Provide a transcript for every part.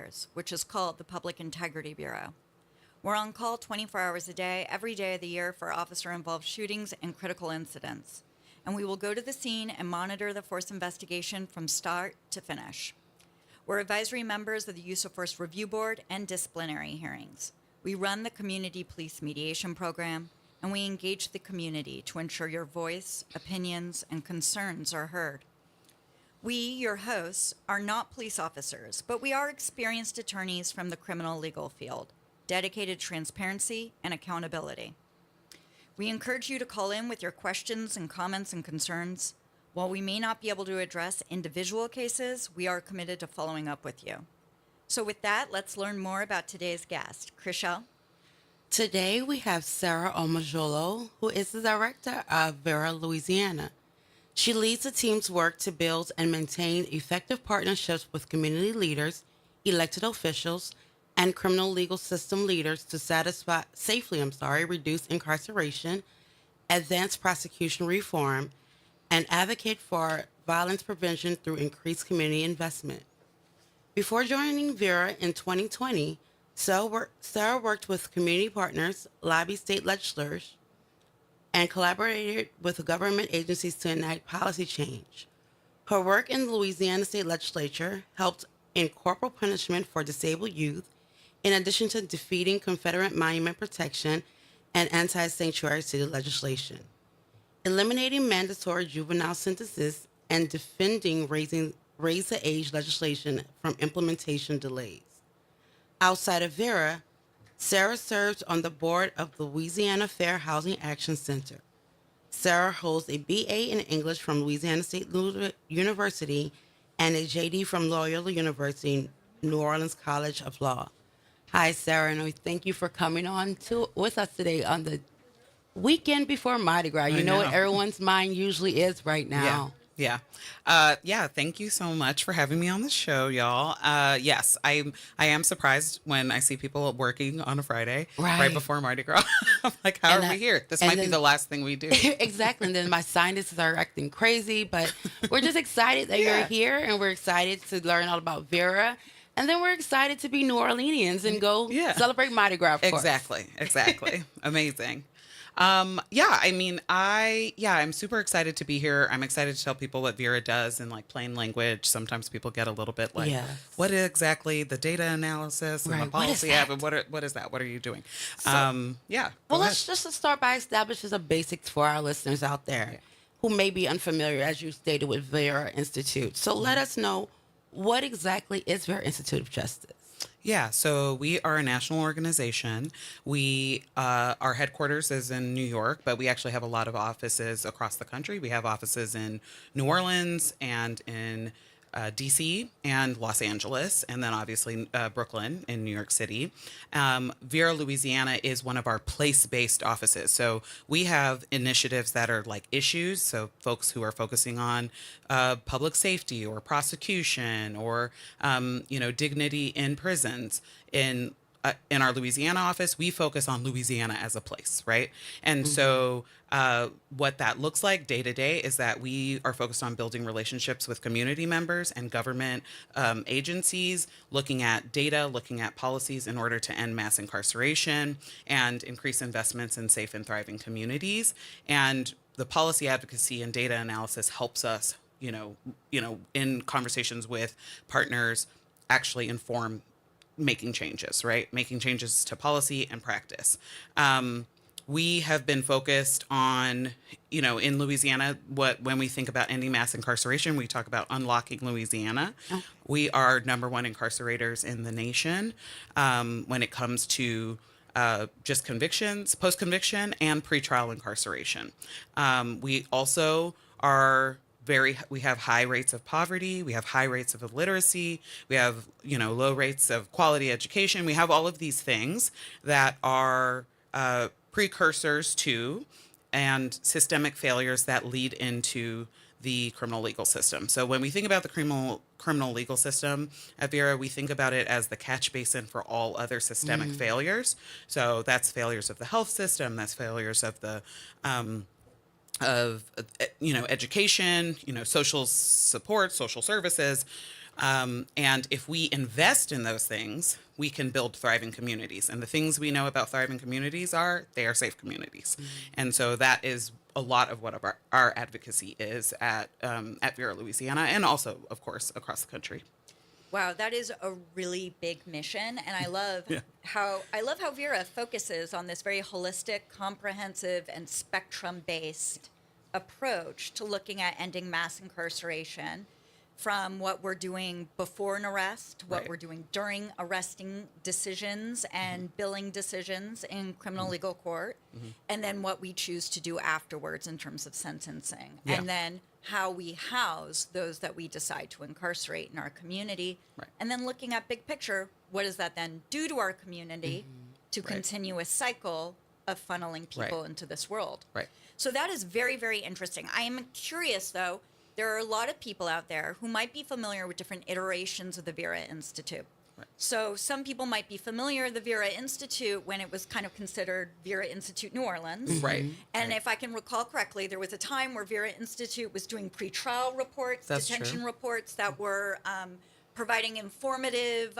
Affairs, which is called the Public Integrity Bureau. We're on call 24 hours a day, every day of the year for officer-involved shootings and critical incidents. And we will go to the scene and monitor the force investigation from start to finish. We're advisory members of the Use of Force Review Board and disciplinary hearings. We run the Community Police Mediation Program, and we engage the community to ensure your voice, opinions, and concerns are heard. We, your hosts, are not police officers, but we are experienced attorneys from the criminal legal field, dedicated to transparency and accountability. We encourage you to call in with your questions and comments and concerns. While we may not be able to address individual cases, we are committed to following up with you. So with that, let's learn more about today's guest. Chriselle? Today we have Sarah Omajolo, who is the director of Vera Louisiana. She leads the team's work to build and maintain effective partnerships with community leaders, elected officials, and criminal legal system leaders to safely reduce incarceration, advance prosecution reform, and advocate for violence prevention through increased community investment. Before joining Vera in 2020, Sarah worked with community partners, lobbied state legislators, and collaborated with government agencies to enact policy change. Her work in the Louisiana State Legislature helped in corporal punishment for disabled youth, in addition to defeating Confederate monument protection and anti-sanctuary city legislation, eliminating mandatory juvenile sentences, and defending raise the age legislation from implementation delays. Outside of Vera, Sarah serves on the board of the Louisiana Fair Housing Action Center. Sarah holds a BA in English from Louisiana State University and a JD from Loyola University, New Orleans College of Law. Hi, Sarah, and we thank you for coming on with us today on the weekend before Mardi Gras. You know what everyone's mind usually is right now. Yeah. Thank you so much for having me on the show, y'all. Yes, I am surprised when I see people working on a Friday right before Mardi Gras. I'm like, how are we here? This might be the last thing we do. Exactly. And then my sinuses are acting crazy, but we're just excited that you're here, and we're excited to learn all about Vera. And then we're excited to be New Orleanians and go celebrate Mardi Gras, of course. Exactly. Amazing. I'm super excited to be here. I'm excited to tell people what Vera does in like plain language. Sometimes people get a little bit like, what exactly the data analysis and the policy app, and what is that? What are you doing? Well, let's just start by establishing some basics for our listeners out there who may be unfamiliar, as you stated, with Vera Institute. So let us know, what exactly is Vera Institute of Justice? Yeah, so we are a national organization. We our headquarters is in New York, but we actually have a lot of offices across the country. We have offices in New Orleans and in DC and Los Angeles, and then obviously Brooklyn in New York City. Vera Louisiana is one of our place-based offices. So we have initiatives that are like issues. So folks who are focusing on public safety or prosecution or, dignity in prisons. In our Louisiana office, we focus on Louisiana as a place, right? And so what that looks like day to day is that we are focused on building relationships with community members and government agencies, looking at data, looking at policies in order to end mass incarceration and increase investments in safe and thriving communities. And the policy advocacy and data analysis helps us, in conversations with partners, actually inform making changes, right? Making changes to policy and practice. We have been focused on, in Louisiana, when we think about ending mass incarceration, we talk about unlocking Louisiana. Oh. We are number one incarcerators in the nation when it comes to just convictions, post-conviction, and pretrial incarceration. We also are we have high rates of poverty. We have high rates of illiteracy. We have, low rates of quality education. We have all of these things that are precursors to and systemic failures that lead into the criminal legal system. So when we think about the criminal legal system at Vera, we think about it as the catch basin for all other systemic failures. So that's failures of the health system. That's failures of the education, social support, social services, And if we invest in those things, we can build thriving communities. And the things we know about thriving communities are they are safe communities. And so that is a lot of what our advocacy is at Vera Louisiana, and also, of course, across the country. Wow, that is a really big mission, and I love how Vera focuses on this very holistic, comprehensive, and spectrum-based approach to looking at ending mass incarceration, from what we're doing before an arrest, what Right. we're doing during arresting decisions and billing decisions in criminal legal court, and then what we choose to do afterwards in terms of sentencing, Yeah. and then how we house those that we decide to incarcerate in our community, Right. and then looking at big picture, what does that then do to our community to Right. continue a cycle of funneling people Right. into this world? Right. So that is very, very interesting. I am curious, though. There are a lot of people out there who might be familiar with different iterations of the Vera Institute. Right. So some people might be familiar with the Vera Institute when it was kind of considered Vera Institute New Orleans. Right. And Right. if I can recall correctly, there was a time where Vera Institute was doing pretrial reports, That's detention true. reports that were providing informative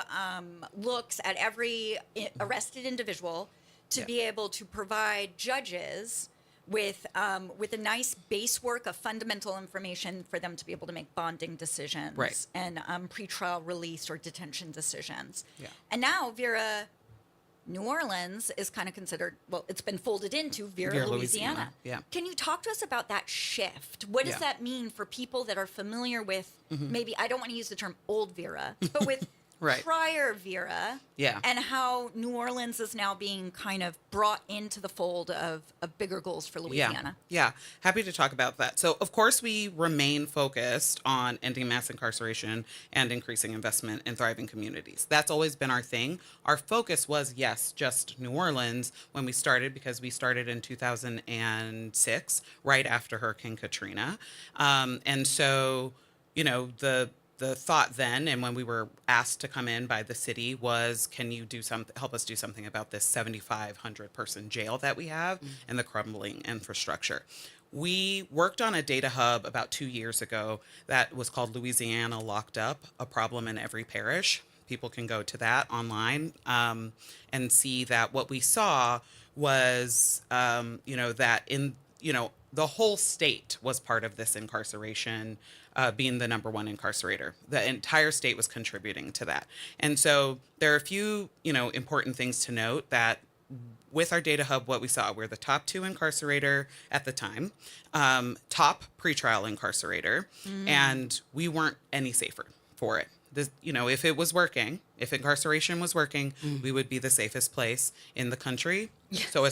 looks at every arrested individual to Yeah. be able to provide judges with a nice base work of fundamental information for them to be able to make bonding decisions Right. and pretrial release or detention decisions. Yeah. And now Vera New Orleans is kind of considered, well, it's been folded into Vera, Vera, Louisiana. Louisiana, yeah. Can you talk to us about that shift? What does Yeah. that mean for people that are familiar with maybe, I don't want to use the term old Vera, but with Right. prior Vera, Yeah. and how New Orleans is now being kind of brought into the fold of bigger goals for Louisiana? Yeah, happy to talk about that. So, of course, we remain focused on ending mass incarceration and increasing investment in thriving communities. That's always been our thing. Our focus was, yes, just New Orleans when we started, because we started in 2006, right after Hurricane Katrina. And so, the thought then, and when we were asked to come in by the city, was, can you help us do something about this 7,500 person jail that we have and the crumbling infrastructure? We worked on a data hub about 2 years ago that was called Louisiana Locked Up, a problem in every parish. People can go to that online and see that what we saw was, that in, the whole state was part of this incarceration, being the number one incarcerator. The entire state was contributing to that. And so there are a few, important things to note that with our data hub, what we saw, we're the top 2 incarcerator at the time, top pretrial incarcerator, and we weren't any safer for it. This, if it was working, if incarceration was working, we would be the safest place in the country. So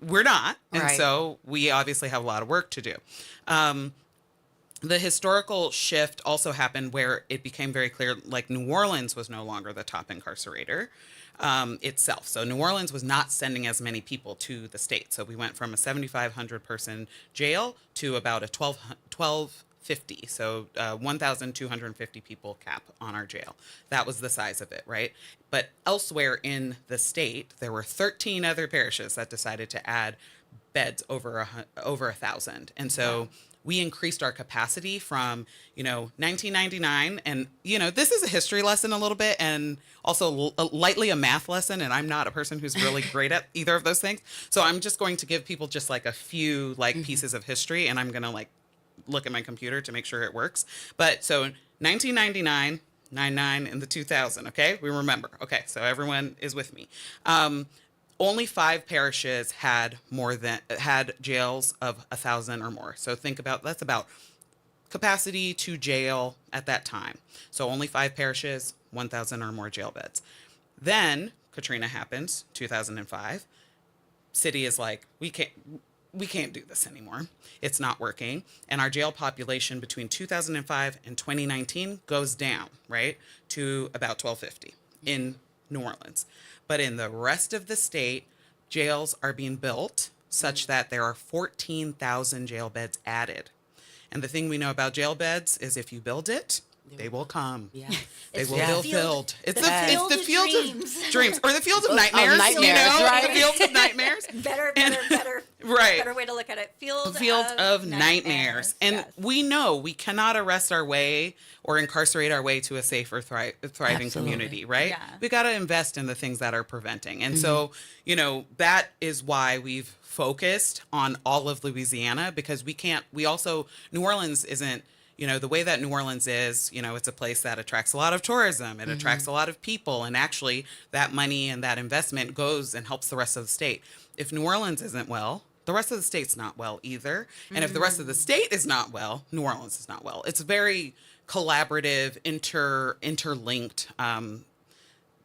we're not. And Right. so we obviously have a lot of work to do. The historical shift also happened where it became very clear, like New Orleans was no longer the top incarcerator itself. So New Orleans was not sending as many people to the state. So we went from a 7,500 person jail to about a 1,250. So 1,250 people cap on our jail. That was the size of it, right? But elsewhere in the state, there were 13 other parishes that decided to add beds over 1,000. And so we increased our capacity from, 1999. And, this is a history lesson a little bit, and also lightly a math lesson. And I'm not a person who's really great at either of those things. So I'm just going to give people just like a few pieces of history, and I'm going to look at my computer to make sure it works. But so 1999, 99, and the 2000. Okay. We remember. Okay. So everyone is with me. Only 5 parishes had jails of 1,000 or more. So think about, that's about capacity to jail at that time. So only 5 parishes, 1,000 or more jail beds. Then Katrina happens, 2005. City is like, we can't do this anymore. It's not working. And our jail population between 2005 and 2019 goes down, right, to about 1,250 in New Orleans. But in the rest of the state, jails are being built such that there are 14,000 jail beds added. And the thing we know about jail beds is if you build it, They will come. Yes. They It's will the feel field- filled. It's the the field it's the of field dreams. of dreams, or the field of nightmares. nightmares, right? The fields of nightmares. Better, Right. better way to look at it. Field of nightmares. And yes. we know we cannot arrest our way or incarcerate our way to a safer, thriving Absolutely. community, right? Yeah. We got to invest in the things that are preventing. And so, that is why we've focused on all of Louisiana, because we also, New Orleans isn't, the way that New Orleans is, it's a place that attracts a lot of tourism. It attracts a lot of people. And actually, that money and that investment goes and helps the rest of the state. If New Orleans isn't well, the rest of the state's not well either. And if the rest of the state is not well, New Orleans is not well. It's a very collaborative, interlinked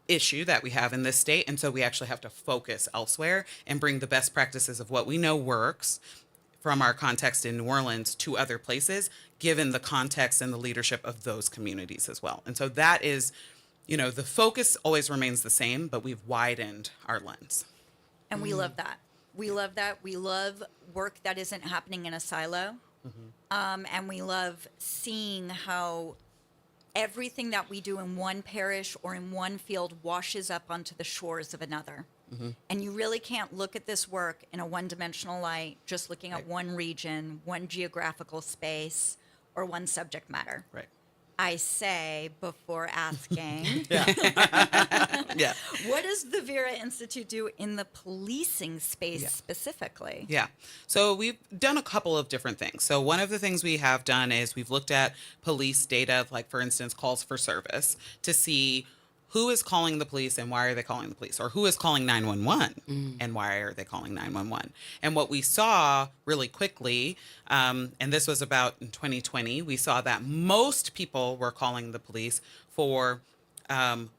issue that we have in this state. And so we actually have to focus elsewhere and bring the best practices of what we know works from our context in New Orleans to other places, given the context and the leadership of those communities as well. And so that is, the focus always remains the same, but we've widened our lens. And we love that. We love that. We love work that isn't happening in a silo. And we love seeing how everything that we do in one parish or in one field washes up onto the shores of another. And you really can't look at this work in a one-dimensional light, just looking at one region, one geographical space, or one subject matter. Right. I say before asking, Yeah. what does the Vera Institute do in the policing space Yeah. specifically? Yeah. So we've done a couple of different things. So one of the things we have done is we've looked at police data, like for instance, calls for service, to see who is calling the police and why are they calling the police, or who is calling 911 and why are they calling 911. And what we saw really quickly, and this was about in 2020, we saw that most people were calling the police for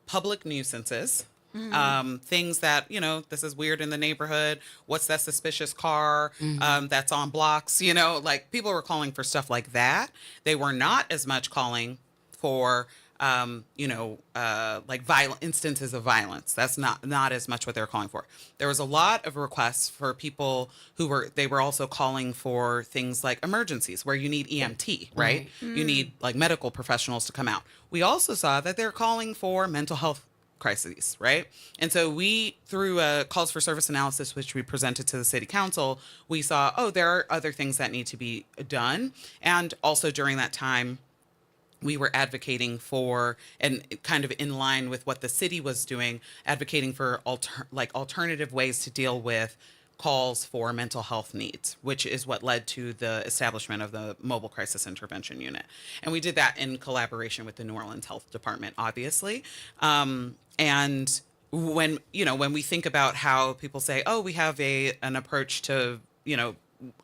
public nuisances. Things that, this is weird in the neighborhood. What's that suspicious car that's on blocks? Like people were calling for stuff like that. They were not as much calling for like violent instances of violence. That's not as much what they're calling for. There was a lot of requests for people they were also calling for things like emergencies where you need EMT, right? You need like medical professionals to come out. We also saw that they're calling for mental health crises, right? And so we, through a calls for service analysis, which we presented to the city council, we saw, there are other things that need to be done. And also during that time, we were advocating for, and kind of in line with what the city was doing, advocating for alternative ways to deal with calls for mental health needs, which is what led to the establishment of the Mobile Crisis Intervention Unit. And we did that in collaboration with the New Orleans Health Department, obviously. And when we think about how people say, we have an approach to,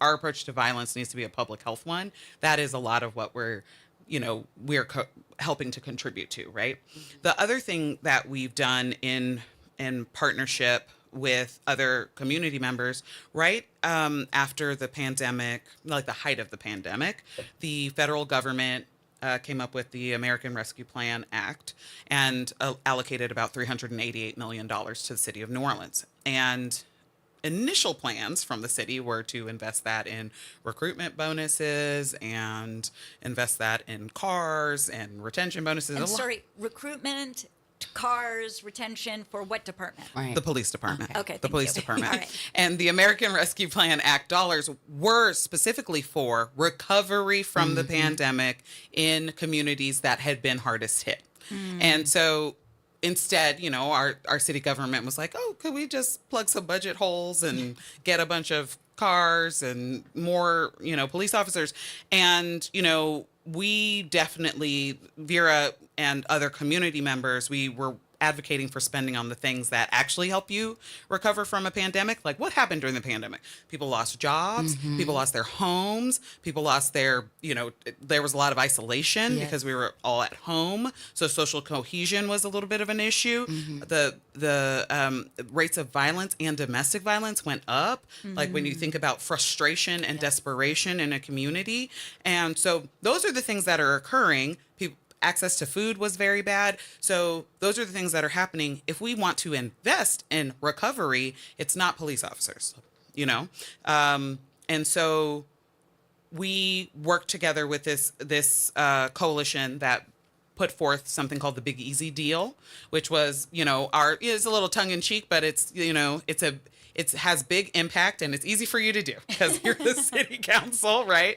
our approach to violence needs to be a public health one, that is a lot of what we're helping to contribute to, right? The other thing that we've done in partnership with other community members, right after the pandemic, like the height of the pandemic, the federal government came up with the American Rescue Plan Act and allocated about $388 million to the city of New Orleans. And initial plans from the city were to invest that in recruitment bonuses and invest that in cars and retention bonuses. And sorry, recruitment, cars, retention for what department? Right. The police department. Okay, The thank police you. department. All right. And the American Rescue Plan Act dollars were specifically for recovery from the pandemic in communities that had been hardest hit. And so instead, our city government was like, could we just plug some budget holes and get a bunch of cars and more, police officers? And, we definitely, Vera and other community members, we were advocating for spending on the things that actually help you recover from a pandemic. Like what happened during the pandemic? People lost jobs, people lost their homes, people lost their, there was a lot of isolation because we were all at home. So social cohesion was a little bit of an issue. The rates of violence and domestic violence went up. Like when you think about frustration and desperation in a community. And so those are the things that are occurring. Access to food was very bad. So those are the things that are happening. If we want to invest in recovery, it's not police officers, and so we work together with this coalition that put forth something called the Big Easy Deal, which was, is a little tongue in cheek, but it's, it has big impact and it's easy for you to do because you're the city council, right?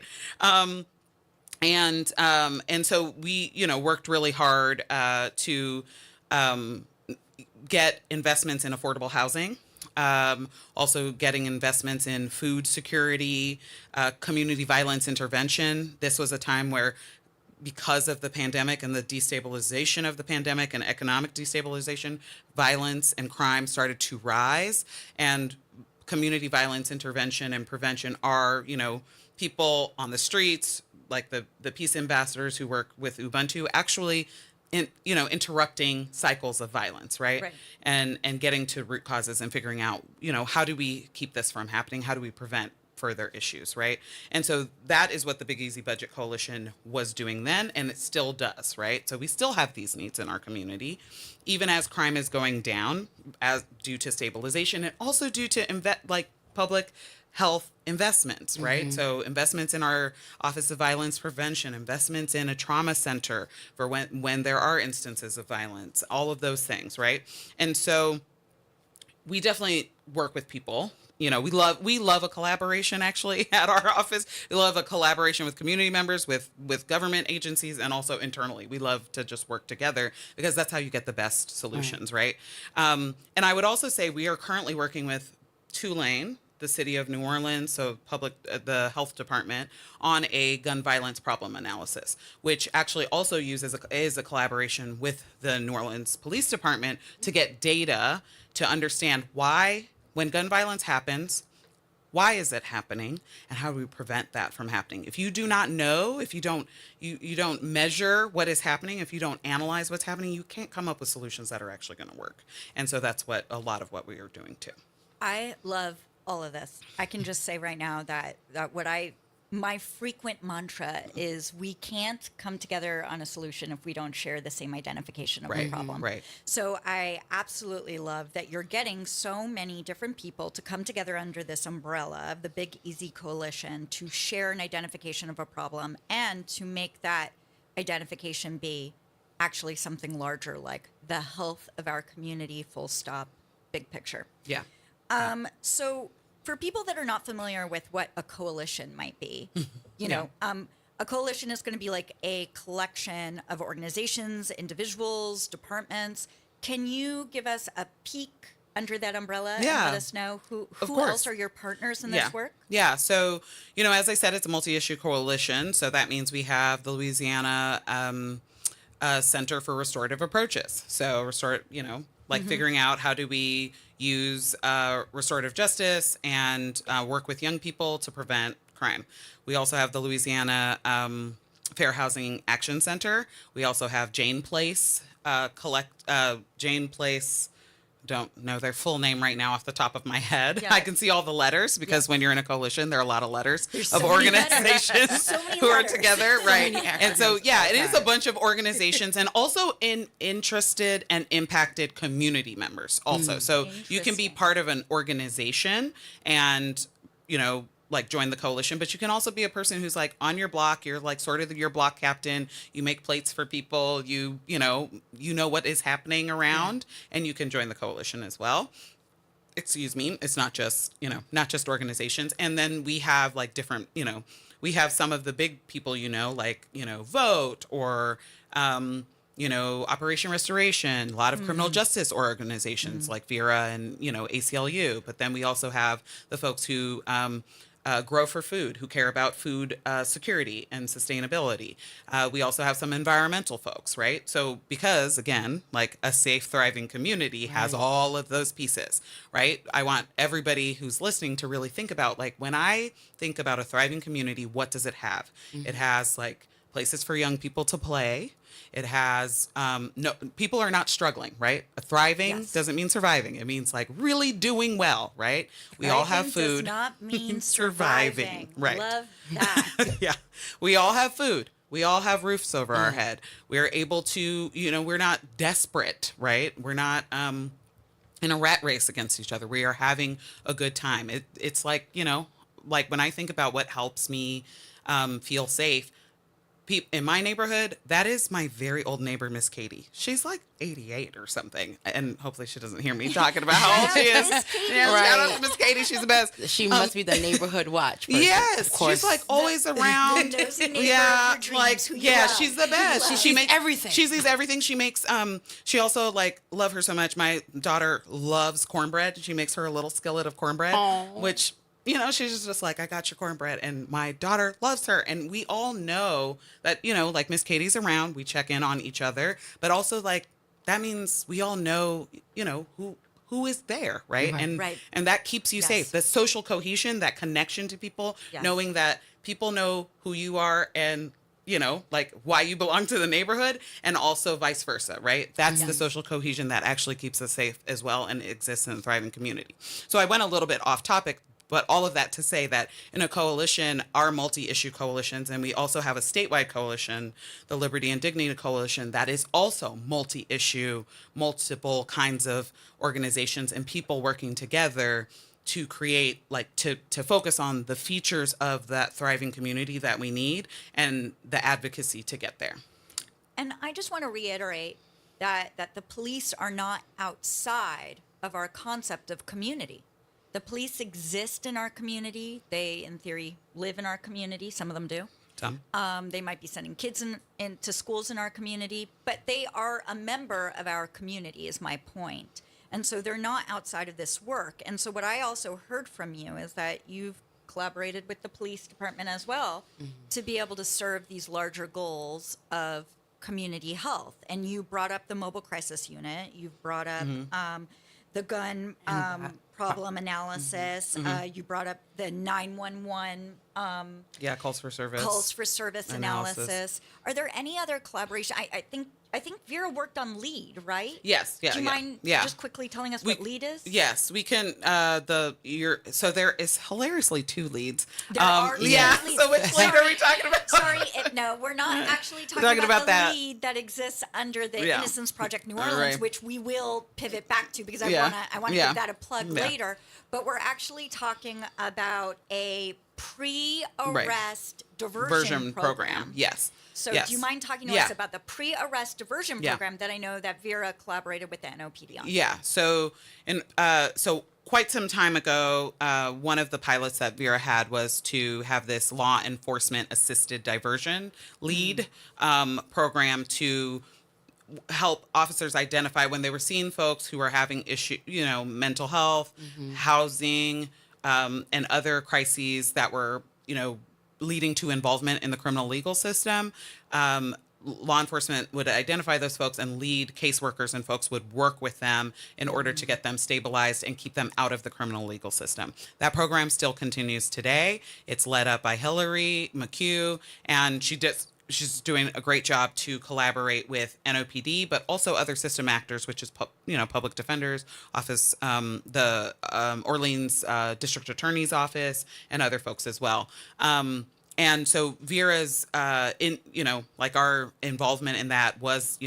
And so we, worked really hard to get investments in affordable housing. Also getting investments in food security, community violence intervention. This was a time where, because of the pandemic and the destabilization of the pandemic and economic destabilization, violence and crime started to rise. And community violence intervention and prevention are, people on the streets, like the peace ambassadors who work with Ubuntu, actually interrupting cycles of violence, right? And getting to root causes and figuring out, how do we keep this from happening? How do we prevent further issues, right? And so that is what the Big Easy Budget Coalition was doing then, and it still does, right? So we still have these needs in our community, even as crime is going down, as due to stabilization, and also due to public health investments, right? So investments in our Office of Violence Prevention, investments in a trauma center for when there are instances of violence, all of those things, right? And so we definitely work with people. We love a collaboration actually at our office. We love a collaboration with community members, with government agencies, and also internally. We love to just work together because that's how you get the best solutions, right? And I would also say we are currently working with Tulane, the city of New Orleans, so the health department, on a gun violence problem analysis, which actually also is a collaboration with the New Orleans Police Department to get data to understand why, when gun violence happens, why is it happening, and how do we prevent that from happening? If you do not know, if you don't measure what is happening, if you don't analyze what's happening, you can't come up with solutions that are actually going to work. And so that's a lot of what we are doing too. I love all of this. I can just say right now that my frequent mantra is we can't come together on a solution if we don't share the same identification of the problem. Right. So I absolutely love that you're getting so many different people to come together under this umbrella of the Big Easy Coalition to share an identification of a problem and to make that identification be actually something larger, like the health of our community, full stop, big picture. Yeah. So for people that are not familiar with what a coalition might be, a coalition is going to be like a collection of organizations, individuals, departments. Can you give us a peek under that umbrella and let us know who else are your partners in this work? Yeah. So, as I said, it's a multi-issue coalition. So that means we have the Louisiana Center for Restorative Approaches. So figuring out how do we use restorative justice and work with young people to prevent crime. We also have the Louisiana Fair Housing Action Center. We also have Jane Place, Jane Place. Don't know their full name right now off the top of my head. Yeah. I can see all the letters because when you're in a coalition, there are a lot of letters of organizations who are together, right? And so, it is a bunch of organizations and also interested and impacted community members also. So you can be part of an organization and, join the coalition, but you can also be a person who's on your block. You're sort of your block captain. You make plates for people. You know what is happening around, and you can join the coalition as well. Excuse me. It's not just organizations. And then we have different, we have some of the big people, Vote or, Operation Restoration, a lot of criminal justice organizations like VERA and, ACLU. But then we also have the folks who Grow for Food, who care about food security and sustainability. We also have some environmental folks, right? So because, again, a safe, thriving community has all of those pieces, right? I want everybody who's listening to really think about, when I think about a thriving community, what does it have? It has, places for young people to play. It has people are not struggling, right? Thriving doesn't mean surviving. It means really doing well, right? We all have food. Does not mean surviving. Right. Love that. Yeah. We all have food. We all have roofs over our head. We are able to, we're not desperate, right? We're not in a rat race against each other. We are having a good time. It's when I think about what helps me feel safe, in my neighborhood, that is my very old neighbor, Miss Katie. She's like 88 or something, and hopefully she doesn't hear me talking about how old she is. Miss Katie. Yeah, shout out to Miss Katie. She's the best. She must be the neighborhood watch person. Yes, of course. she's like always around. The nosy neighbor Yeah, of your like dreams, who you yeah, love. she's the best. You love. She sees makes everything. She sees everything. She makes She also like love her so much. My daughter loves cornbread. She makes her a little skillet of cornbread, Aw. which. You know, she's just like, I got your cornbread. And my daughter loves her. And we all know that, you know, like Miss Katie's around. We check in on each other. But also, like, that means we all know, you know, who is there, right? Right. And Right. and that keeps you Yes. safe. The social cohesion, that connection to people, Yes. knowing that people know who you are and, you know, like why you belong to the neighborhood, and also vice versa, right? That's the social cohesion that actually keeps us safe as well and exists in a thriving community. So I went a little bit off topic, but all of that to say that in a coalition, our multi-issue coalitions, and we also have a statewide coalition, the Liberty and Dignity Coalition, that is also multi-issue, multiple kinds of organizations and people working together to create, like, to focus on the features of that thriving community that we need and the advocacy to get there. And I just want to reiterate that the police are not outside of our concept of community. The police exist in our community. They, in theory, live in our community. Some of them do. They might be sending kids into schools in our community, but they are a member of our community, is my point. And so they're not outside of this work. And so what I also heard from you is that you've collaborated with the police department as well to be able to serve these larger goals of community health. And you brought up the mobile crisis unit. You've brought up the gun problem analysis. You brought up the 911 Yeah, calls for service. calls for service Analysis. analysis. Are there any other collaboration? I think Vera worked on LEAD, right? Yes, yeah, Do you yeah, mind yeah. just quickly telling us what LEAD is? Yes, we can. So there is hilariously two leads. There are two yeah. leads. So which lead are we talking about? Sorry, no, we're not actually talking, talking about the that. lead that exists under the Yeah. Innocence Project New Orleans, Right. which we will pivot back to because Yeah. I want to Yeah. give that a plug Yeah. later. But we're actually talking about a pre-arrest diversion Version program. Yes. So yes. do you mind talking to Yeah. us about the pre-arrest diversion Yeah. program that I know that Vera collaborated with the NOPD on? Yeah. So quite some time ago, one of the pilots that Vera had was to have this law enforcement assisted diversion lead program to help officers identify when they were seeing folks who were having mental health, housing, and other crises that were, leading to involvement in the criminal legal system. Law enforcement would identify those folks, and lead caseworkers and folks would work with them in order to get them stabilized and keep them out of the criminal legal system. That program still continues today. It's led up by Hillary McHugh, and she's doing a great job to collaborate with NOPD, but also other system actors, which is public defender's office, the Orleans District Attorney's office, and other folks as well. And so Vera's, our involvement in that was,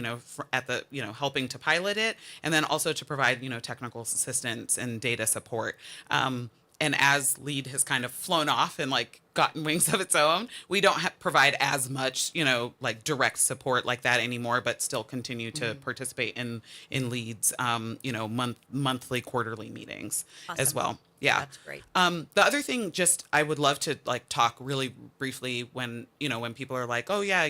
at the, helping to pilot it, and then also to provide, technical assistance and data support. And as LEAD has kind of flown off and gotten wings of its own, we don't provide as much, direct support like that anymore, but still continue to participate in LEAD's, monthly, quarterly meetings as Awesome. well. Yeah. That's great. The other thing, I would love to talk really briefly when people are like, oh yeah,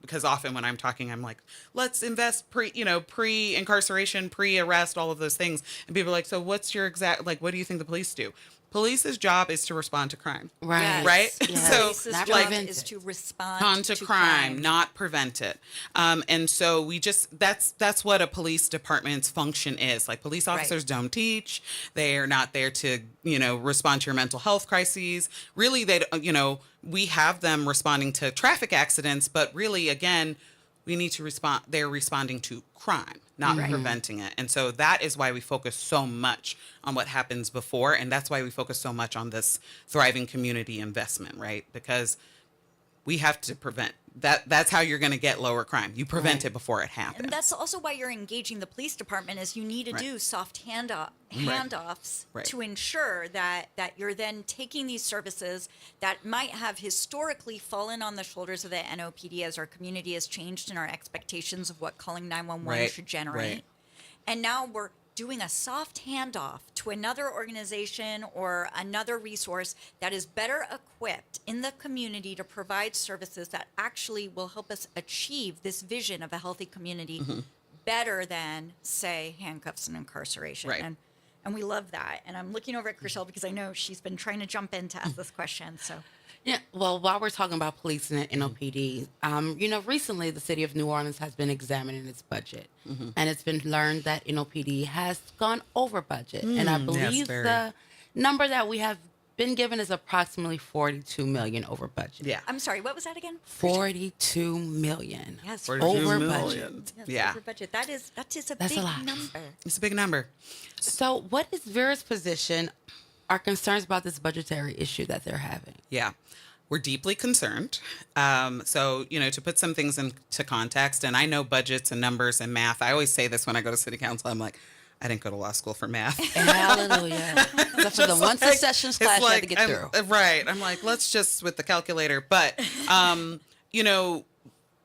because often when I'm talking, I'm like, let's invest pre-incarceration, pre-arrest, all of those things. And people are like, so what's your exact, what do you think the police do? Police's job is to respond to crime. Right. Yes. Right? Yes. So, Police's not job prevent is it. to respond on to crime, not prevent it. And so that's what a police department's function is. Police officers don't teach. They are not there to, respond to your mental health crises. Really, we have them responding to traffic accidents, but really, again, we need to respond. They're responding to crime, not preventing it. And so that is why we focus so much on what happens before. And that's why we focus so much on this thriving community investment, right? Because we have to prevent that. That's how you're going to get lower crime. You prevent it before it happens. And that's also why you're engaging the police department is you need to Right. do soft handoffs Right. to ensure that you're then taking these services that might have historically fallen on the shoulders of the NOPD as our community has changed in our expectations of what calling 911 Right. should generate. Right. And now we're doing a soft handoff to another organization or another resource that is better equipped in the community to provide services that actually will help us achieve this vision of a healthy community better than, say, handcuffs and incarceration. Right. And we love that. And I'm looking over at Chriselle because I know she's been trying to jump in to ask this question. So Yeah, well, while we're talking about police and NOPD, recently the city of New Orleans has been examining its budget, and it's been learned that NOPD has gone over budget, and I believe very. the number that we have been given is approximately 42 million over budget. Yeah. I'm sorry, what was that again? 42 million. Yes, 42 over million. budget. Yes, Yeah. over budget. That is a That's a big lot. number. It's a big number. So, what is Vera's position? Are concerns about this budgetary issue that they're having? Yeah. We're deeply concerned. So, to put some things into context, and I know budgets and numbers and math. I always say this when I go to city council. I'm like, I didn't go to law school for math. Hallelujah. Except for the one sessions class you had to get through. Right. I'm like, let's just with the calculator. But,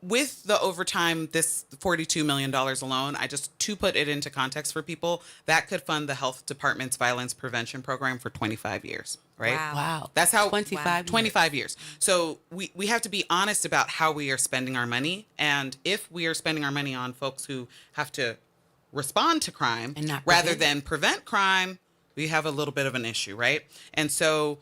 with the overtime, this $42 million alone, to put it into context for people, that could fund the health department's violence prevention program for 25 years, right? Wow. Wow. That's how 25 years. 25 years. So we have to be honest about how we are spending our money. And if we are spending our money on folks who have to respond to crime And not rather prevent it. than prevent crime, we have a little bit of an issue, right? And so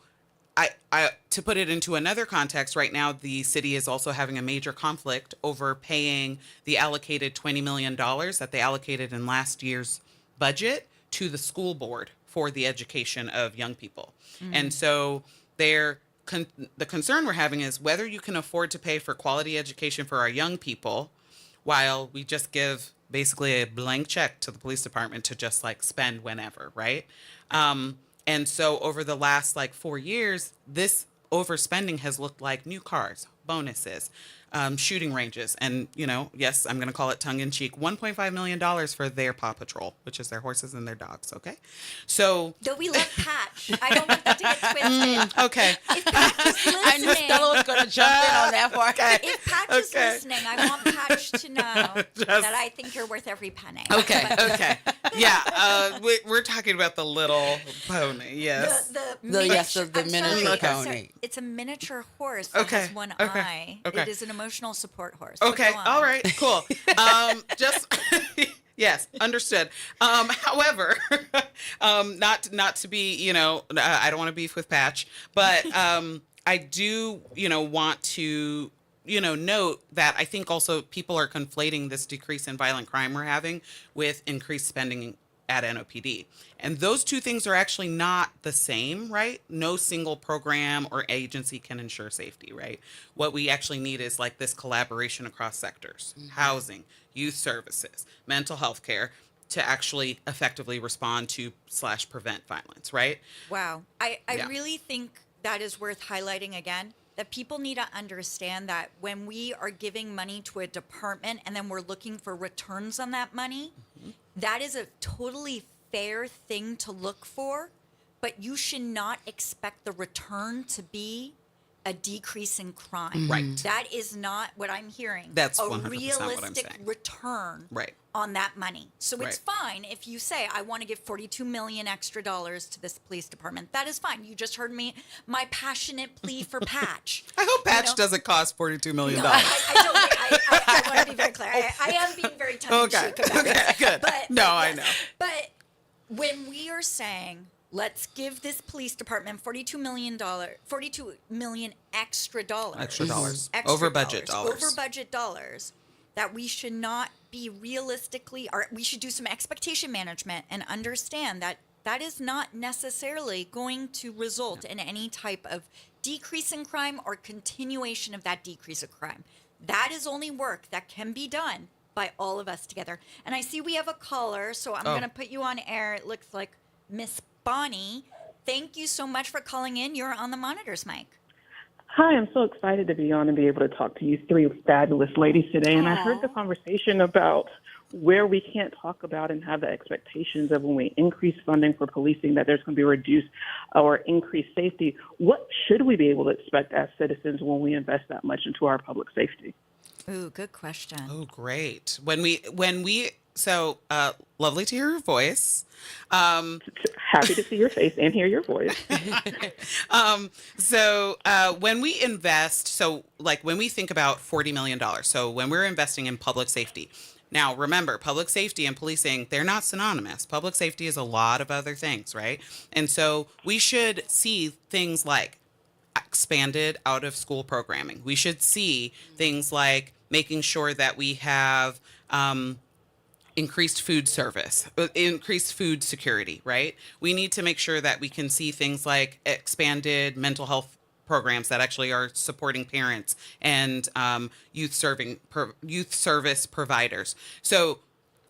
I to put it into another context, right now the city is also having a major conflict over paying the allocated $20 million that they allocated in last year's budget to the school board for the education of young people. And so the concern we're having is whether you can afford to pay for quality education for our young people while we just give basically a blank check to the police department to just like spend whenever, right? And so over the last 4 years, this overspending has looked like new cars, bonuses, shooting ranges. And, yes, I'm going to call it tongue in cheek, $1.5 million for their Paw Patrol, which is their horses and their dogs. Okay. So, Though we love Patch. I don't want that to get twisted. okay. If Patch is I knew listening, Stella was going to jump in on that part. if Patch is Okay. listening, I want Patch to know that I think you're worth every penny. Okay. But Okay. Yeah. We're talking about the little pony. Yes. the yes, miniature, the I'm miniature sorry, pony. It's a miniature horse that Okay, has one okay, eye. okay. It is an emotional support horse. So Okay. go on. All right. Cool. Just yes, understood. However, not to be, I don't want to beef with Patch, but I do, want to, note that I think also people are conflating this decrease in violent crime we're having with increased spending at NOPD. And those two things are actually not the same, right? No single program or agency can ensure safety, right? What we actually need is this collaboration across sectors, housing, youth services, mental health care, to actually effectively respond to / prevent violence, right? Wow. I Yeah. really think that is worth highlighting again. That people need to understand that when we are giving money to a department and then we're looking for returns on that money, that is a totally fair thing to look for, but you should not expect the return to be a decrease in crime. Right. That is not what I'm hearing. That's a 100% what I'm realistic saying. return Right. on that money. So it's Right. fine if you say, I want to give 42 million extra dollars to this police department. That is fine. You just heard me, my passionate plea for Patch. I hope Patch know? doesn't cost $42 million. No, I want to be very clear. I am being very tongue-in-cheek about Okay, this. good. No, I know. But when we are saying, let's give this police department $42 million extra dollars. Extra dollars. Extra Over budget dollars. Over budget dollars. That we should not be realistically, or we should do some expectation management and understand that that is not necessarily going to result in any type of decrease in crime or continuation of that decrease of crime. That is only work that can be done by all of us together. And I see we have a caller, so I'm going to put you on air. It looks like Miss Bonnie. Thank you so much for calling in. You're on the monitors, Mike. Hi, I'm so excited to be on and be able to talk to you three fabulous ladies today. And I heard the conversation about where we can't talk about and have the expectations of when we increase funding for policing that there's going to be reduced or increased safety. What should we be able to expect as citizens when we invest that much into our public safety? Ooh, good question. Oh, great. So lovely to hear your voice. Um, Happy to see your face and hear your voice. when we invest, so like when we think about $40 million, so when we're investing in public safety, now remember, public safety and policing, they're not synonymous. Public safety is a lot of other things, right? And so we should see things like expanded out of school programming. We should see things like making sure that we have increased food service, increased food security, right? We need to make sure that we can see things like expanded mental health programs that actually are supporting parents and youth service providers. So,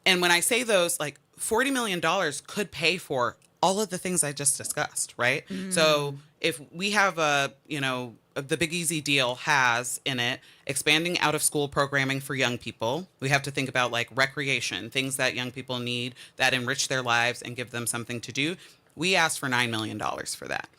and when I say those, like $40 million could pay for all of the things I just discussed, right? So if we have the Big Easy deal has in it expanding out of school programming for young people. We have to think about like recreation, things that young people need that enrich their lives and give them something to do. We asked for $9 million for that.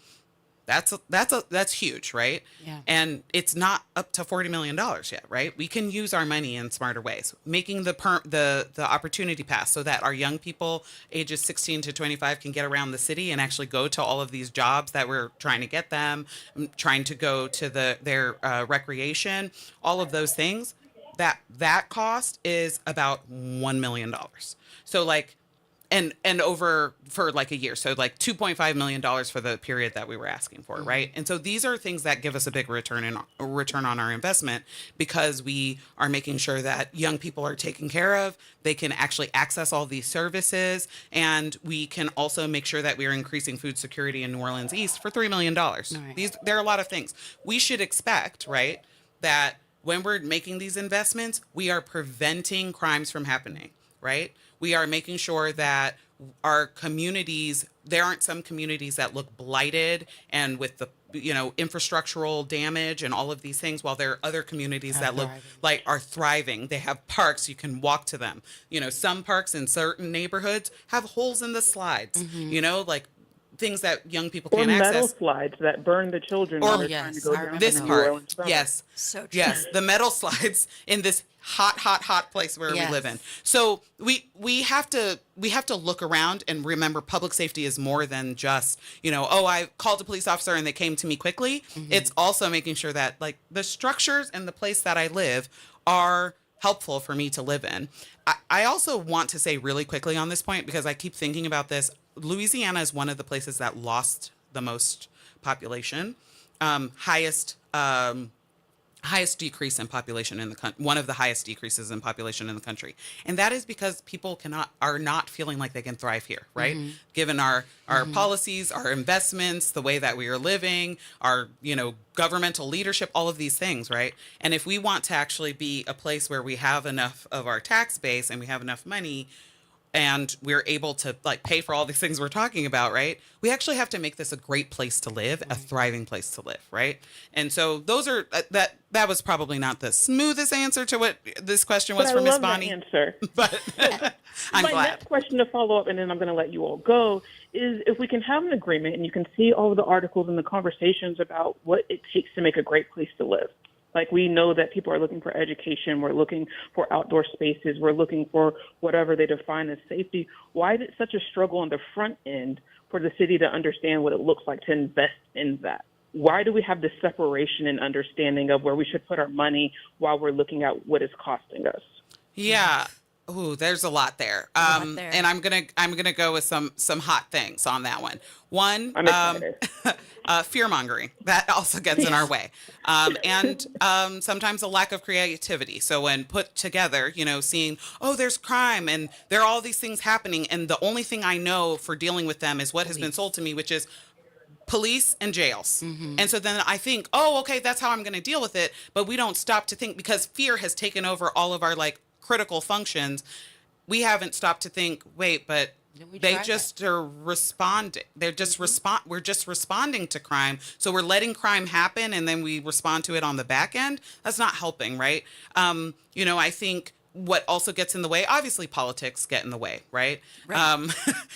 That's huge, right? Yeah. And it's not up to $40 million yet, right? We can use our money in smarter ways, making the opportunity pass so that our young people ages 16 to 25 can get around the city and actually go to all of these jobs that we're trying to get them, trying to go to their recreation, all of those things. That cost is about $1 million. So like, and over for like a year. So like $2.5 million for the period that we were asking for. Right. And so these are things that give us a big return on our investment because we are making sure that young people are taken care of. They can actually access all these services. And we can also make sure that we are increasing food security in New Orleans East for $3 million. Right. There are a lot of things we should expect, right? That when we're making these investments, we are preventing crimes from happening, right? We are making sure that our communities, there aren't some communities that look blighted and with the, infrastructural damage and all of these things, while there are other communities that look thriving. like are thriving. They have parks, you can walk to them. Some parks in certain neighborhoods have holes in the slides, like things that young people Or can't metal access. slides that burn the children Or- while they're Yes, trying to go I down remember This the New part, Orleans summer. yes. So true. Yes, the metal slides in this hot place where we Yes. live in. So we have to look around and remember public safety is more than just, I called a police officer and they came to me quickly. It's also making sure that like the structures and the place that I live are helpful for me to live in. I also want to say really quickly on this point, because I keep thinking about this. Louisiana is one of the places that lost the most population, highest decrease in population in the country, one of the highest decreases in population in the country. And that is because people are not feeling like they can thrive here, right? Given our policies, our investments, the way that we are living, our, governmental leadership, all of these things, right? And if we want to actually be a place where we have enough of our tax base and we have enough money and we're able to like pay for all these things we're talking about, right? We actually have to make this a great place to live, a thriving place to live, right? And so those are that was probably not the smoothest answer to what this question was But I for Miss love that Bonnie, answer. but I'm My glad. next question to follow up, and then I'm going to let you all go, is if we can have an agreement and you can see all of the articles and the conversations about what it takes to make a great place to live. Like we know that people are looking for education, we're looking for outdoor spaces, we're looking for whatever they define as safety. Why is it such a struggle on the front end for the city to understand what it looks like to invest in that? Why do we have this separation and understanding of where we should put our money while we're looking at what it's costing us? Yeah. Ooh, there's a lot there. lot there. And I'm gonna go with some hot things on that one. One, I'm excited. fear mongering that also gets in our way, and sometimes a lack of creativity. So when put together, seeing there's crime and there are all these things happening, and the only thing I know for dealing with them is what has been sold to me, which is police and jails. And so then I think, okay, that's how I'm going to deal with it. But we don't stop to think, because fear has taken over all of our like critical functions. We haven't stopped to think, wait, but Didn't we They try just are responding. They're just we're just responding to crime. So we're letting crime happen and then we respond to it on the back end. That's not helping, right? I think what also gets in the way, obviously politics get in the way, right? Right.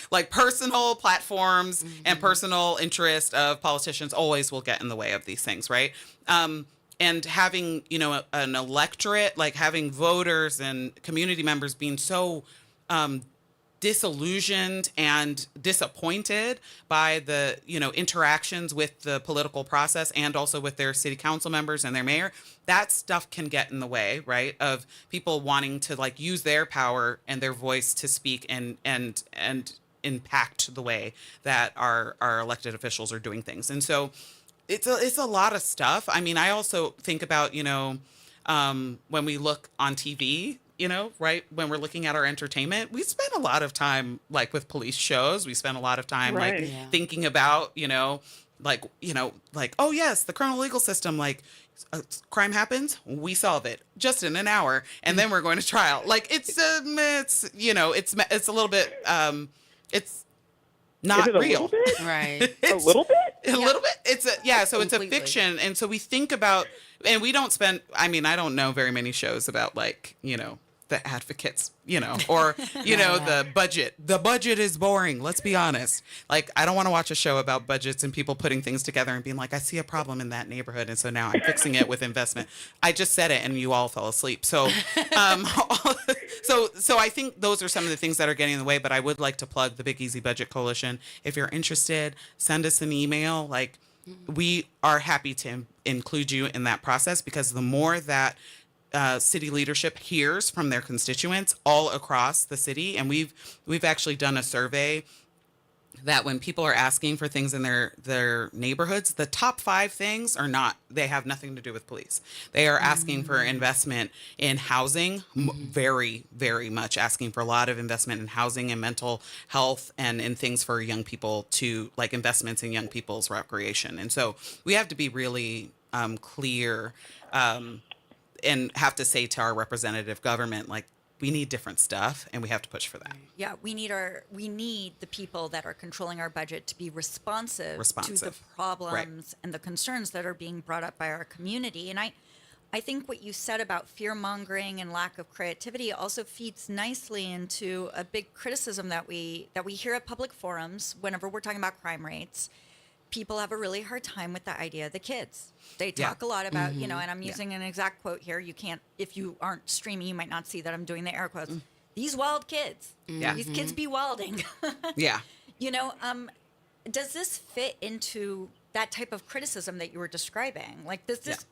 Like personal platforms and personal interest of politicians always will get in the way of these things, right? And having, an electorate, like having voters and community members being so disillusioned and disappointed by the interactions with the political process and also with their city council members and their mayor, that stuff can get in the way, right, of people wanting to like use their power and their voice to speak and impact the way that our elected officials are doing things. And so it's a lot of stuff. I mean, I also think about when we look on TV, right? When we're looking at our entertainment, we spend a lot of time like with police shows. We spend a lot of time Right. like Yeah. thinking about, oh yes, the criminal legal system, like crime happens, we solve it just in an hour, and then we're going to trial. Like it's a little bit, it's not Is it a real. little bit? Right. A little bit? A little bit. So it's a Completely. fiction. And so we think about, and we don't spend, I mean, I don't know very many shows about like, the advocates, or, the budget. The budget is boring. Let's be honest. Like, I don't want to watch a show about budgets and people putting things together and being like, I see a problem in that neighborhood. And so now I'm fixing it with investment. I just said it and you all fell asleep. So, so I think those are some of the things that are getting in the way, but I would like to plug the Big Easy Budget Coalition. If you're interested, send us an email. Like, we are happy to include you in that process, because the more that city leadership hears from their constituents all across the city, and we've actually done a survey that when people are asking for things in their neighborhoods, the top 5 things they have nothing to do with police. They are asking for investment in housing, very, very much asking for a lot of investment in housing and mental health and in things for young people, to like investments in young people's recreation. And so we have to be really clear and have to say to our representative government, like, we need different stuff and we have to push for that. Yeah, we need the people that are controlling our budget to be responsive to the Responsive. problems and the concerns that are being brought up by our community. And I think what you said about fear mongering and lack of creativity also feeds nicely into a big criticism that we hear at public forums whenever we're talking about crime rates. People have a really hard time with the idea of the kids. They Yeah. talk a lot about, and I'm using an exact quote here. You can't, if you aren't streaming, you might not see that I'm doing the air quotes. These wild kids. Yeah. These kids be wilding. Yeah. Does this fit into that type of criticism that you were describing? Like, does this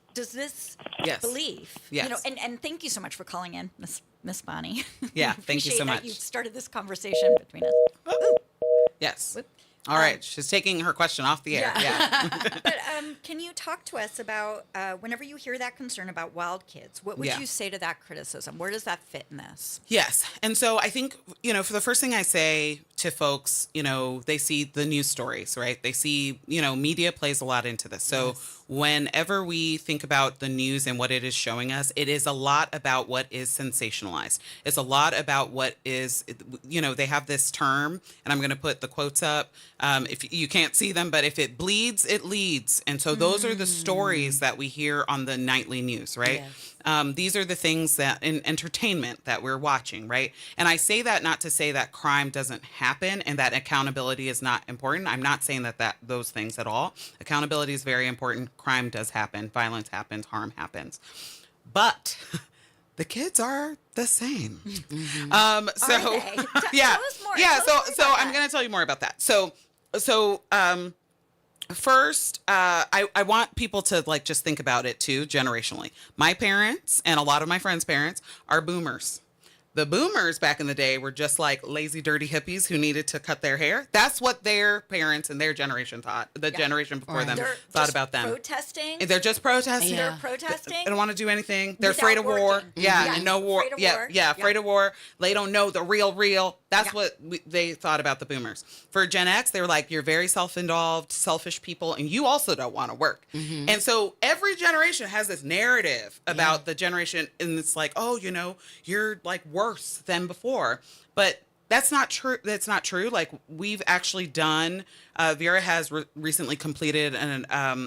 Yes. belief? Yes. And thank you so much for calling in, Miss Bonnie. Yeah, We thank you appreciate so that much. You started this conversation between us. Yes. Whoop. All right. She's taking her question off the air. Yeah. But can you talk to us about whenever you hear that concern about wild kids, what would Yeah. you say to that criticism? Where does that fit in this? Yes. And so I think, for the first thing I say to folks, they see the news stories, right? They see, media plays a lot into this. So whenever we think about the news and what it is showing us, it is a lot about what is sensationalized. It's a lot about what is, they have this term, and I'm going to put the quotes up. If you can't see them, but if it bleeds, it leads. And so those are the stories that we hear on the nightly news, right? Yes. These are the things that in entertainment that we're watching, right? And I say that not to say that crime doesn't happen and that accountability is not important. I'm not saying that those things at all. Accountability is very important. Crime does happen. Violence happens. Harm happens. But the kids are the same. So Are they? yeah, Tell us more. yeah. Tell us more So about I'm that. going to tell you more about that. So first, I want people to like just think about it too, generationally. My parents and a lot of my friends' parents are boomers. The boomers back in the day were just like lazy, dirty hippies who needed to cut their hair. That's what their parents and their generation thought. The generation before Right. them They're thought just about them. protesting. They're just protesting. Yeah. They're protesting. They don't want to do anything. They're Without afraid of war. working. Yeah, Yeah. and no war. Afraid of Yeah, war. yeah, afraid Yeah. of war. They don't know the real. That's Yeah. what they thought about the boomers. For Gen X, they were like, you're very self-involved, selfish people, and you also don't want to work. And so every generation has this narrative about the generation, and it's like, oh, you're like worse than before. But That's not true. That's not true. Like we've actually done, Vera has recently completed an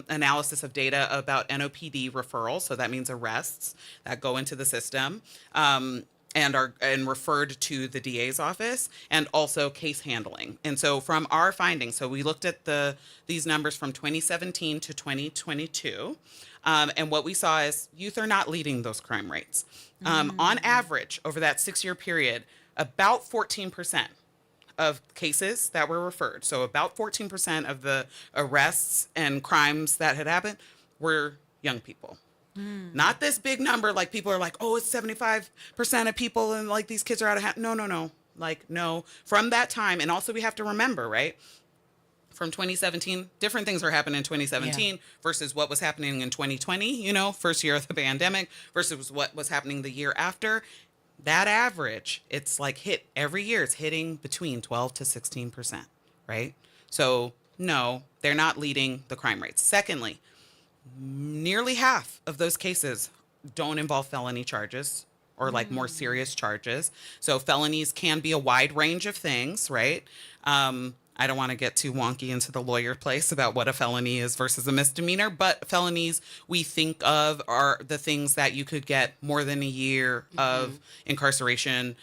analysis of data about NOPD referrals. So that means arrests that go into the system and are referred to the DA's office, and also case handling. And so from our findings, so we looked at these numbers from 2017 to 2022. And what we saw is youth are not leading those crime rates. On average, over that 6-year period, about 14% of cases that were referred, so about 14% of the arrests and crimes that had happened were young people. Not this big number, like people are like, oh, it's 75% of people and like these kids are out of hand. No. Like, no. From that time, and also we have to remember, right? From 2017, different things are happening in 2017 versus what was happening in 2020, first year of the pandemic, versus what was happening the year after. That average, it's like hit every year, it's hitting between 12 to 16%, right? So no, they're not leading the crime rates. Secondly, nearly half of those cases don't involve felony charges or like more serious charges. So felonies can be a wide range of things, right? I don't want to get too wonky into the lawyer place about what a felony is versus a misdemeanor, but felonies we think of are the things that you could get more than a year of incarceration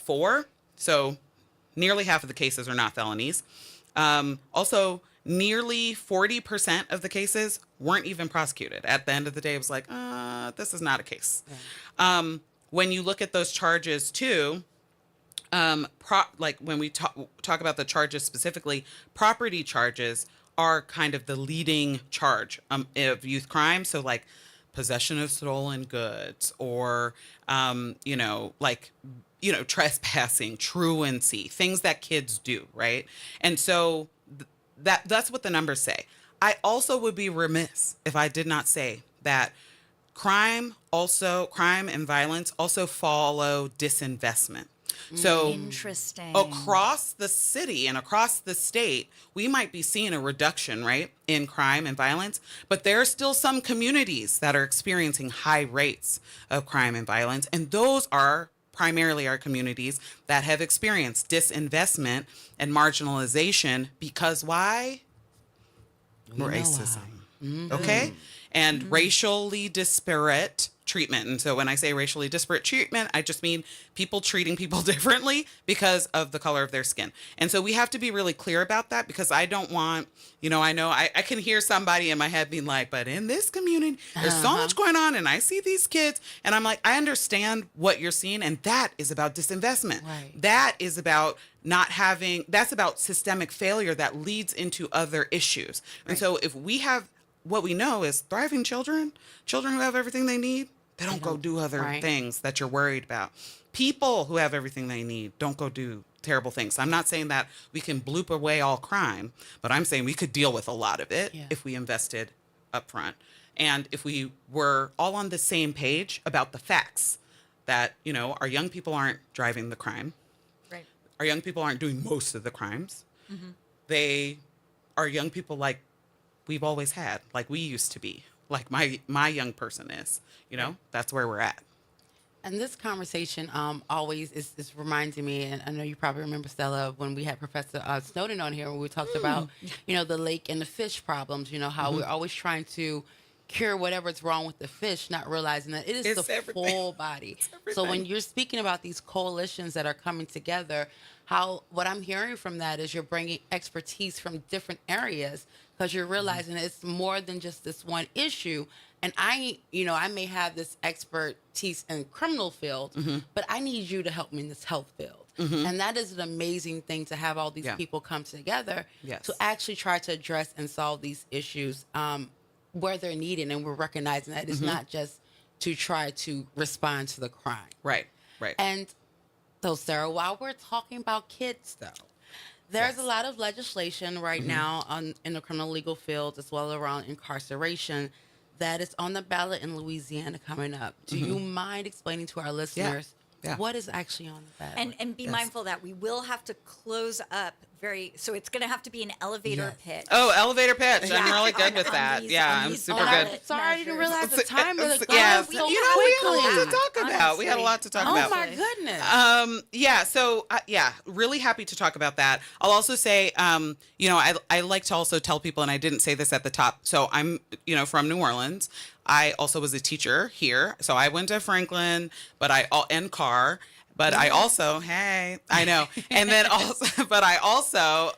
for. So nearly half of the cases are not felonies. Also, nearly 40% of the cases weren't even prosecuted. At the end of the day, it was like, this is not a case. When you look at those charges too, like when we talk about the charges specifically, property charges are kind of the leading charge of youth crime. So like possession of stolen goods or, trespassing, truancy, things that kids do, right? And so that's what the numbers say. I also would be remiss if I did not say that crime and violence also follow disinvestment. So Interesting. across the city and across the state, we might be seeing a reduction, right, in crime and violence, but there are still some communities that are experiencing high rates of crime and violence. And those are primarily our communities that have experienced disinvestment and marginalization because why? Racism. Okay? And racially disparate treatment. And so when I say racially disparate treatment, I just mean people treating people differently because of the color of their skin. And so we have to be really clear about that because I don't want, I know I can hear somebody in my head being like, but in this community, there's so much going on and I see these kids and I'm like, I understand what you're seeing. And that is about disinvestment. Right. That is about that's about systemic failure that leads into other issues. Right. And so if we have, what we know is thriving children who have everything they need, they don't go do other things that you're worried about. People who have everything they need don't go do terrible things. I'm not saying that we can bloop away all crime, but I'm saying we could deal with a lot of it if we invested up front. And if we were all on the same page about the facts that, our young people aren't driving the crime. Right. Our young people aren't doing most of the crimes. Mm-hmm. They are young people like we've always had, like we used to be, like my young person is, that's where we're at. And this conversation always is reminding me, and I know you probably remember, Stella, when we had Professor Snowden on here, when we talked about, the lake and the fish problems, how we're always trying to cure whatever's wrong with the fish, not realizing that it is the full body. So when you're speaking about these coalitions that are coming together, what I'm hearing from that is you're bringing expertise from different areas because you're realizing it's more than just this one issue. And I may have this expertise in criminal field, but I need you to help me in this health field. And that is an amazing thing to have all these people come together to actually try to address and solve these issues where they're needed. And we're recognizing that it's not just to try to respond to the crime. Right. And so, Sarah, while we're talking about kids, though, there's a lot of legislation right now in the criminal legal field as well around incarceration that is on the ballot in Louisiana coming up. Do you mind explaining to our listeners Yeah. What is actually on the ballot? And be Yes. mindful that we will have to close up so it's going to have to be an elevator pitch. Oh, elevator pitch. I'm Yeah. really good with On that. these- Yeah, on I'm these super ballot good. Sorry, I didn't measures. realize the time of the Yeah, so we had a lot quickly. to talk about. We had a lot to talk Oh about. my goodness. Yeah. So, really happy to talk about that. I'll also say, I like to also tell people, and I didn't say this at the top. So I'm, from New Orleans. I also was a teacher here. So I went to Franklin, and Carr. But I also, I know. And then also, but I also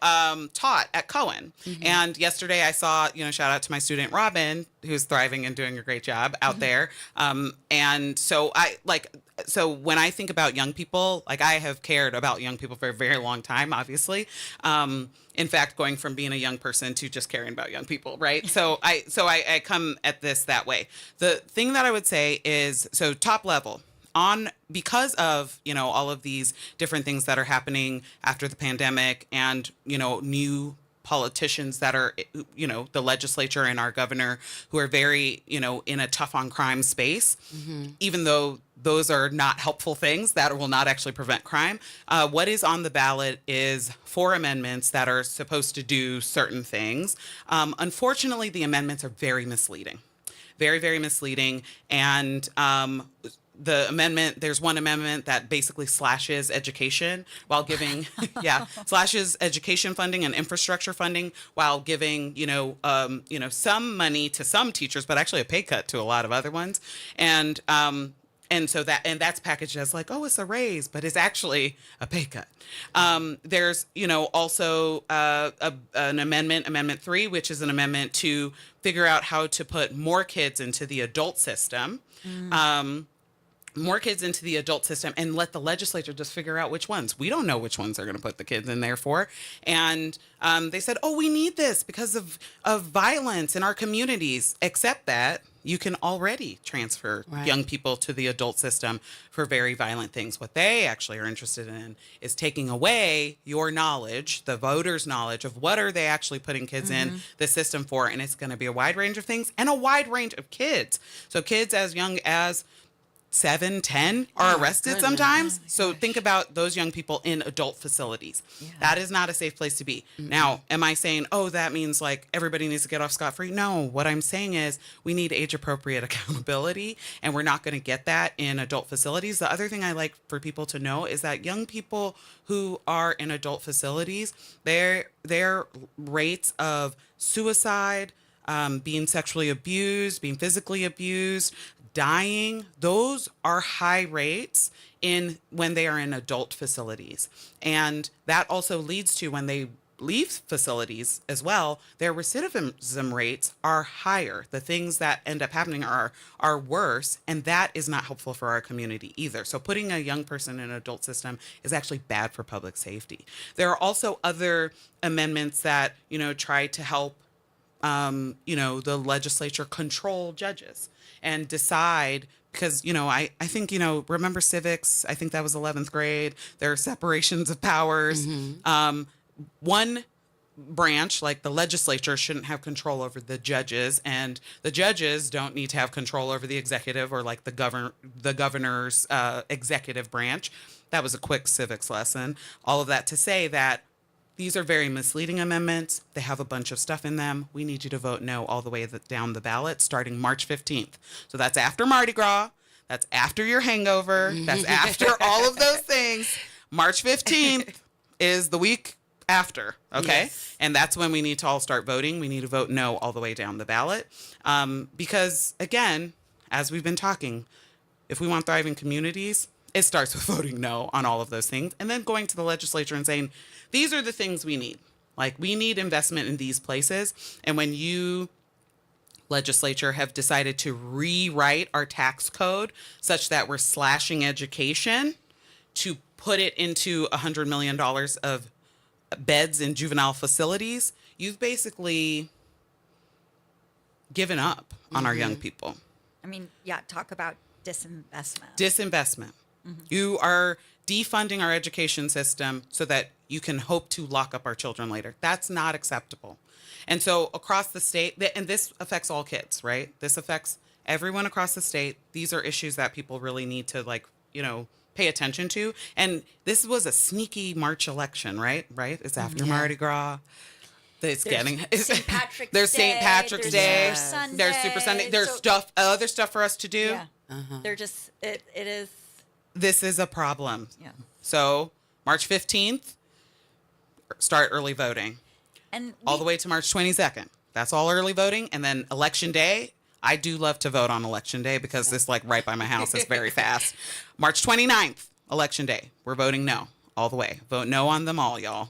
taught at Cohen. And yesterday I saw, shout out to my student Robin, who's thriving and doing a great job out there. And so so when I think about young people, I have cared about young people for a very long time, obviously. In fact, going from being a young person to just caring about young people, right? So I come at this that way. The thing that I would say is, so top level, because of all of these different things that are happening after the pandemic, and new politicians that are the legislature and our governor, who are very in a tough on crime space, even though those are not helpful things that will not actually prevent crime. What is on the ballot is 4 amendments that are supposed to do certain things. Unfortunately, the amendments are very misleading. Very, very misleading. And there's one amendment that basically slashes education while giving, slashes education funding and infrastructure funding while giving, some money to some teachers, but actually a pay cut to a lot of other ones. And so that's packaged as it's a raise, but it's actually a pay cut. There's, also an Amendment 3, which is an amendment to figure out how to put more kids into the adult system. More kids into the adult system, and let the legislature just figure out which ones. We don't know which ones they're going to put the kids in there for. And they said, we need this because of violence in our communities, except that you can already transfer young people to the adult system for very violent things. What they actually are interested in is taking away your knowledge, the voters' knowledge of what are they actually putting kids in the system for. And it's going to be a wide range of things and a wide range of kids. So kids as young as 7, 10 are arrested sometimes. So think about those young people in adult facilities. Yeah. That is not a safe place to be. Now, am I saying, that means everybody needs to get off scot-free? No, what I'm saying is we need age appropriate accountability, and we're not going to get that in adult facilities. The other thing I like for people to know is that young people who are in adult facilities, their rates of suicide, being sexually abused, being physically abused, dying, those are high rates when they are in adult facilities. And that also leads to, when they leave facilities as well, their recidivism rates are higher. The things that end up happening are worse, and that is not helpful for our community either. So putting a young person in an adult system is actually bad for public safety. There are also other amendments that, try to help the legislature control judges and decide, because, I think, remember civics, I think that was 11th grade, there are separations of powers. One branch, like the legislature, shouldn't have control over the judges, and the judges don't need to have control over the executive or the governor's executive branch. That was a quick civics lesson. All of that to say that these are very misleading amendments. They have a bunch of stuff in them. We need you to vote no all the way down the ballot starting March 15th. So that's after Mardi Gras. That's after your hangover. That's after all of those things. March 15th is the week after, okay? Yes. And that's when we need to all start voting. We need to vote no all the way down the ballot. Because, again, as we've been talking, if we want thriving communities, it starts with voting no on all of those things, and then going to the legislature and saying, these are the things we need. We need investment in these places. And when you, legislature, have decided to rewrite our tax code such that we're slashing education to put it into $100 million of beds in juvenile facilities, you've basically given up on our young people. I mean, talk about disinvestment. Disinvestment. You are defunding our education system so that you can hope to lock up our children later. That's not acceptable. And so across the state, and this affects all kids, right? This affects everyone across the state. These are issues that people really need to pay attention to. And this was a sneaky March election, right? Right? It's after Mardi Gras. It's getting St. Patrick's there's Day, St. Patrick's there's Day. Super Sunday. There's Super Sunday. There's So- other stuff for us to do. Yeah. They're just, it is, This is a problem. yeah. So March 15th, start early voting. And All the way to March 22nd. That's all early voting. And then election day, I do love to vote on election day because it's like right by my house. It's very fast. March 29th, election day. We're voting no all the way. Vote no on them all, y'all.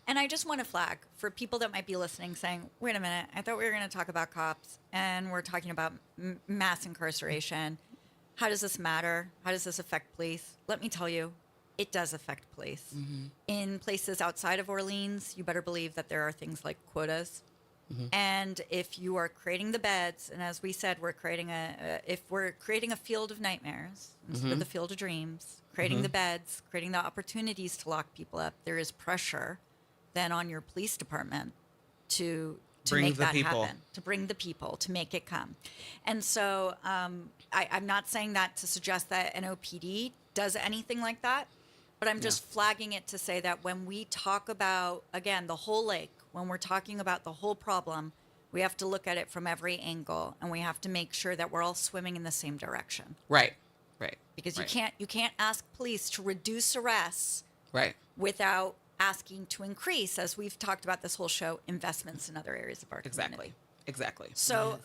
And I just want to flag for people that might be listening saying, wait a minute, I thought we were going to talk about cops and we're talking about mass incarceration. How does this matter? How does this affect police? Let me tell you, it does affect police. In places outside of Orleans, you better believe that there are things like quotas. And if you are creating the beds, and as we said, we're creating if we're creating a field of nightmares instead of the field of dreams, creating the beds, creating the opportunities to lock people up, there is pressure then on your police department to Bring make the that people. happen, to bring the people, to make it come. And so I'm not saying that to suggest that NOPD does anything like that, but I'm just flagging it to say that when we talk about, again, the whole lake, when we're talking about the whole problem, we have to look at it from every angle, and we have to make sure that we're all swimming in the same direction. Right. Right. Because right. you can't ask police to reduce arrests Right. without asking to increase, as we've talked about this whole show, investments in other areas of our community. Exactly. So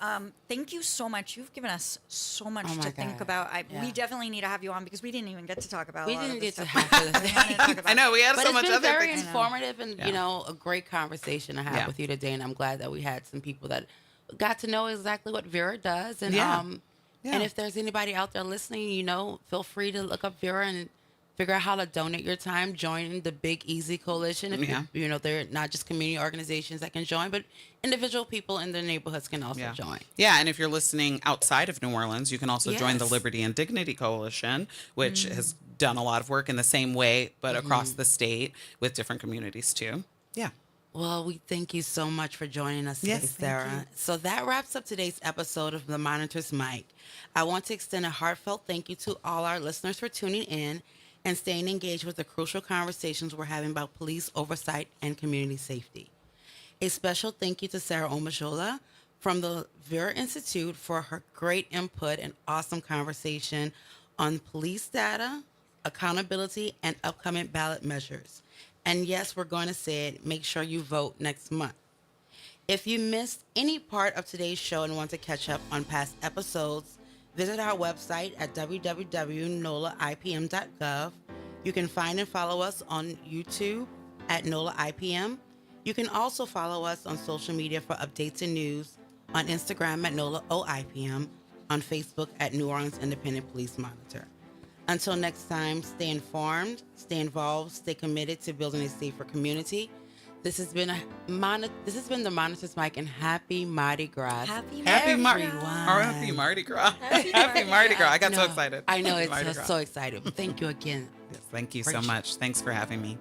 thank you so much. You've given us so much Oh my to think God. about. Yeah. We definitely need to have you on because we didn't even get to talk about We a lot didn't of get this to stuff. have We wanted to talk about. I know we had But so it's much been other very things. informative and, Yeah. a great conversation to have Yeah. with you today. And I'm glad that we had some people that got to know exactly what Vera does. And, Yeah. and if there's anybody out there listening, feel free to look up Vera and figure out how to donate your time. Join the Big Easy Coalition. If they're not just community organizations that can join, but individual people in their neighborhoods can also join. Yeah, and if you're listening outside of New Orleans, you can also join the Yes. Liberty and Dignity Coalition, which has done a lot of work in the same way, but across the state with different communities too. Yeah. Well, we thank you so much for joining us today, Yes, thank Sarah. you. So that wraps up today's episode of The Monitor's Mic. I want to extend a heartfelt thank you to all our listeners for tuning in and staying engaged with the crucial conversations we're having about police oversight and community safety. A special thank you to Sarah Omajola from the Vera Institute for her great input and awesome conversation on police data, accountability, and upcoming ballot measures. And yes, we're going to say it, make sure you vote next month. If you missed any part of today's show and want to catch up on past episodes, visit our website at www.nolaipm.gov. You can find and follow us on YouTube at NOLA-IPM. You can also follow us on social media for updates and news, on Instagram at NOLA-OIPM, on Facebook at New Orleans Independent Police Monitor. Until next time, stay informed, stay involved, stay committed to building a safer community. This has been the Monitor's Mic, and happy Mardi Gras. Happy Happy Mardi Mardi Gras. Happy Mardi Gras. Happy Happy Mardi Gras. I got so No, excited. I know, Happy Mardi it's Gras. so exciting. Thank you again. Yes, thank you so Great. much. Thanks for having me.